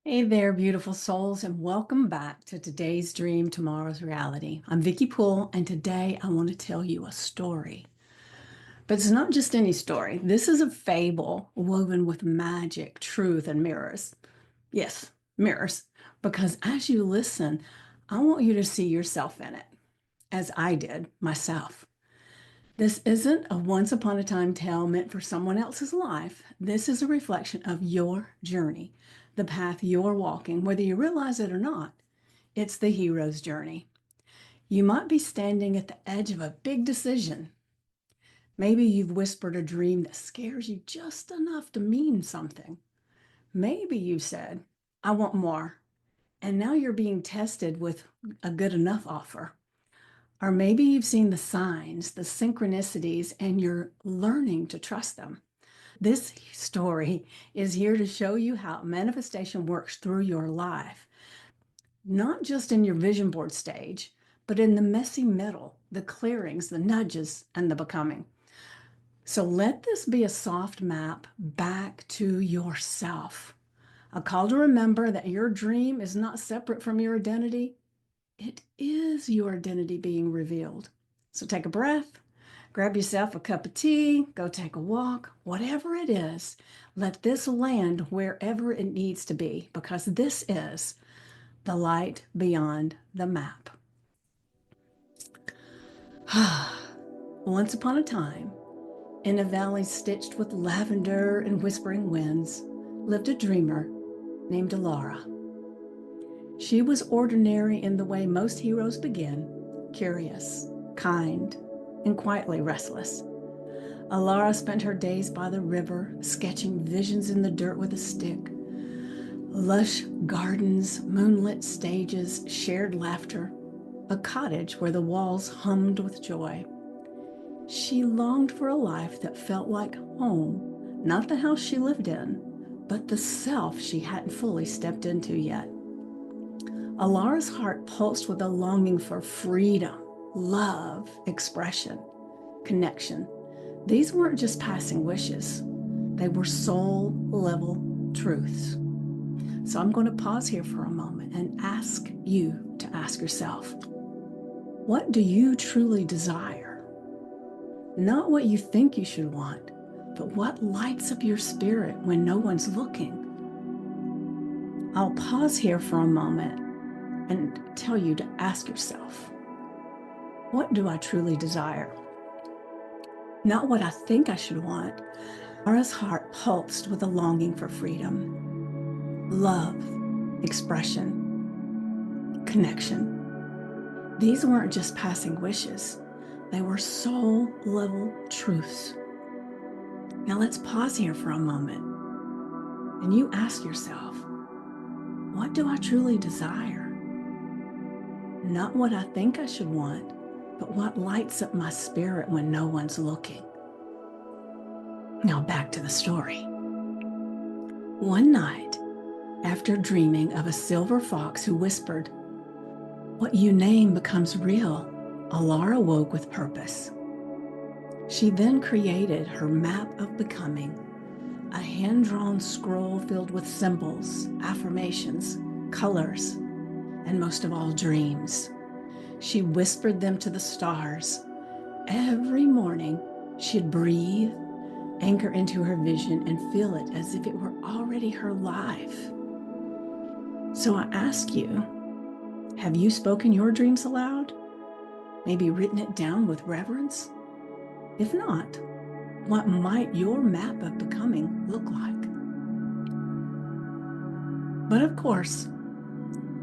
Hey there, beautiful souls, and welcome back to today's dream, tomorrow's reality. I'm Vicky Poole, and today I want to tell you a story. But it's not just any story. This is a fable woven with magic, truth, and mirrors. Yes, mirrors. Because as you listen, I want you to see yourself in it, as I did myself. This isn't a once upon a time tale meant for someone else's life. This is a reflection of your journey, the path you're walking, whether you realize it or not. It's the hero's journey. You might be standing at the edge of a big decision. Maybe you've whispered a dream that scares you just enough to mean something. Maybe you said, I want more. And now you're being tested with a good enough offer. Or maybe you've seen the signs, the synchronicities, and you're learning to trust them. This story is here to show you how manifestation works through your life, not just in your vision board stage, but in the messy middle, the clearings, the nudges, and the becoming. So let this be a soft map back to yourself. A call to remember that your dream is not separate from your identity. It is your identity being revealed. So take a breath, grab yourself a cup of tea, go take a walk, whatever it is. Let this land wherever it needs to be, because this is the light beyond the map. Once upon a time, in a valley stitched with lavender and whispering winds, lived a dreamer named Alara. She was ordinary in the way most heroes begin, curious, kind, and quietly restless. Alara spent her days by the river, sketching visions in the dirt with a stick. Lush gardens, moonlit stages, shared laughter, a cottage where the walls hummed with joy. She longed for a life that felt like home, not the house she lived in, but the self she hadn't fully stepped into yet. Alara's heart pulsed with a longing for freedom, love, expression, connection. These weren't just passing wishes, they were soul level truths. So I'm going to pause here for a moment and ask you to ask yourself, what do you truly desire? Not what you think you should want, but what lights up your spirit when no one's looking. I'll pause here for a moment and tell you to ask yourself, what do I truly desire? Not what I think I should want. Mara's heart pulsed with a longing for freedom, love, expression, connection. These weren't just passing wishes, they were soul level truths. Now let's pause here for a moment and you ask yourself, what do I truly desire? Not what I think I should want, but what lights up my spirit when no one's looking. Now back to the story. One night, after dreaming of a silver fox who whispered, what you name becomes real, Alara woke with purpose. She then created her map of becoming, a hand-drawn scroll filled with symbols, affirmations, colors, and most of all, dreams. She whispered them to the stars. Every morning, she'd breathe, anchor into her vision, and feel it as if it were already her life. So I ask you, have you spoken your dreams aloud? Maybe written it down with reverence? If not, what might your map of becoming look like? But of course,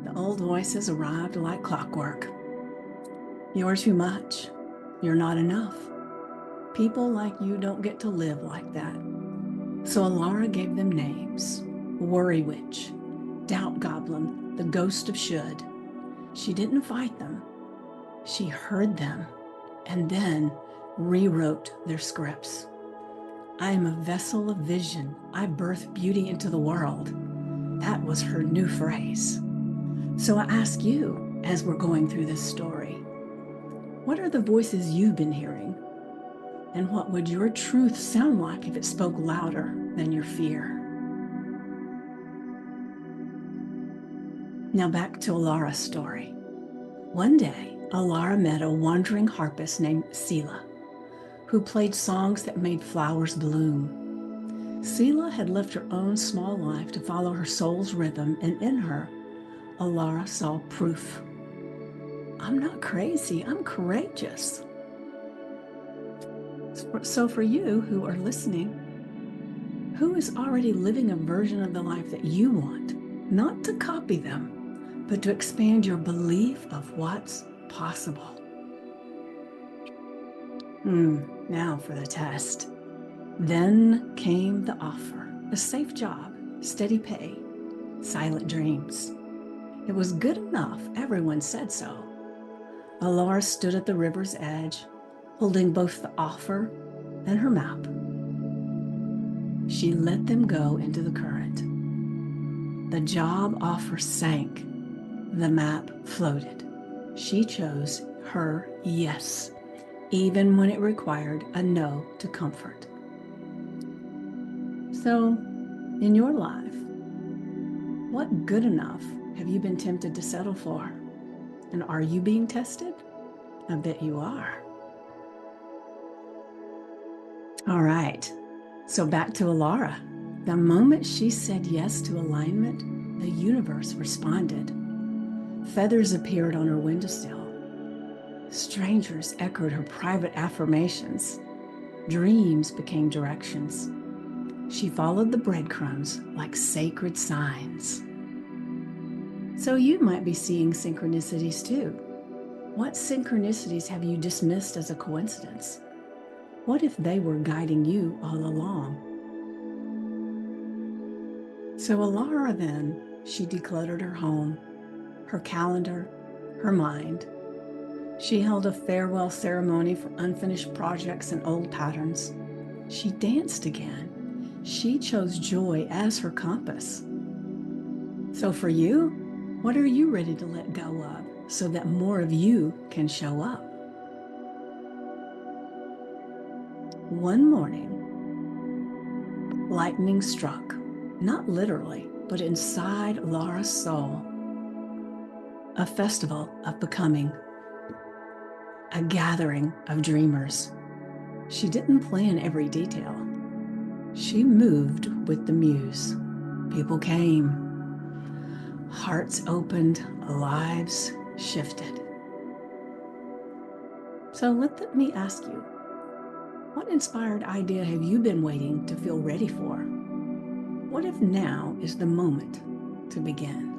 the old voices arrived like clockwork. You're too much. You're not enough. People like you don't get to live like that. So Alara gave them names: Worry Witch, Doubt Goblin, the Ghost of Should. She didn't fight them. She heard them and then rewrote their scripts. I am a vessel of vision. I birth beauty into the world. That was her new phrase. So I ask you, as we're going through this story, what are the voices you've been hearing? And what would your truth sound like if it spoke louder than your fear? Now back to Alara's story. One day, Alara met a wandering harpist named Sela, who played songs that made flowers bloom. Sela had lived her own small life to follow her soul's rhythm, and in her, Alara saw proof. I'm not crazy, I'm courageous. So for you who are listening, who is already living a version of the life that you want, not to copy them, but to expand your belief of what's possible? Now for the test. Then came the offer, a safe job, steady pay, silent dreams. It was good enough, everyone said so. Alara stood at the river's edge, holding both the offer and her map. She let them go into the current. The job offer sank. The map floated. She chose her yes, even when it required a no to comfort. So, in your life, what good enough have you been tempted to settle for? And are you being tested? I bet you are. All right, so back to Alara. The moment she said yes to alignment, the universe responded. Feathers appeared on her windowsill. Strangers echoed her private affirmations. Dreams became directions. She followed the breadcrumbs like sacred signs. So you might be seeing synchronicities too. What synchronicities have you dismissed as a coincidence? What if they were guiding you all along? So Alara then, she decluttered her home, her calendar, her mind. She held a farewell ceremony for unfinished projects and old patterns. She danced again. She chose joy as her compass. So for you, what are you ready to let go of so that more of you can show up? One morning, lightning struck, not literally, but inside Alara's soul. A festival of becoming, a gathering of dreamers. She didn't plan every detail. She moved with the muse. People came. Hearts opened, lives shifted. So let me ask you, what inspired idea have you been waiting to feel ready for? What if now is the moment to begin?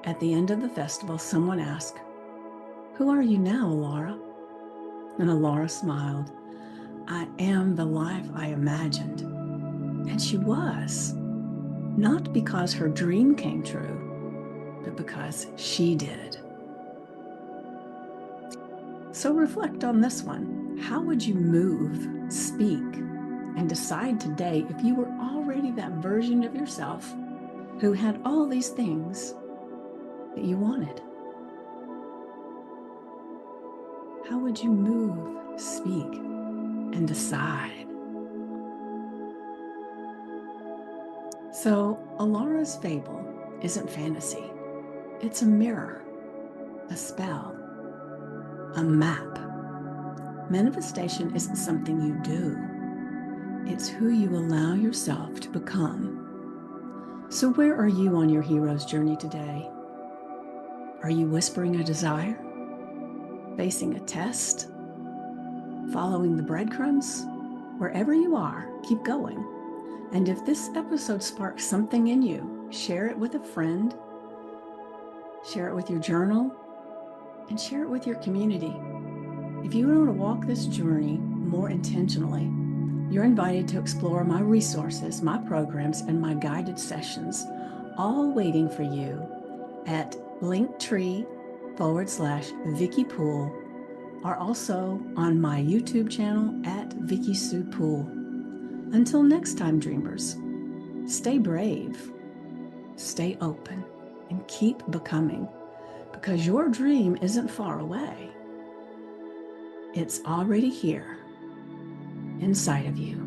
At the end of the festival, someone asked, "Who are you now, Alara?" And Alara smiled. "I am the life I imagined." And she was, not because her dream came true, but because she did. So reflect on this one. How would you move, speak, and decide today if you were already that version of yourself who had all these things that you wanted? How would you move, speak, and decide? So Alara's fable isn't fantasy. It's a mirror, a spell, a map. Manifestation isn't something you do. It's who you allow yourself to become. So where are you on your hero's journey today? Are you whispering a desire? Facing a test? Following the breadcrumbs? Wherever you are, keep going. And if this episode sparks something in you, share it with a friend, share it with your journal, and share it with your community. If you want to walk this journey more intentionally, you're invited to explore my resources, my programs, and my guided sessions, all waiting for you at linktree/Vicky Poole, or also on my YouTube channel at Vicky Sue Poole. Until next time, dreamers, stay brave, stay open, and keep becoming, because your dream isn't far away. It's already here, inside of you.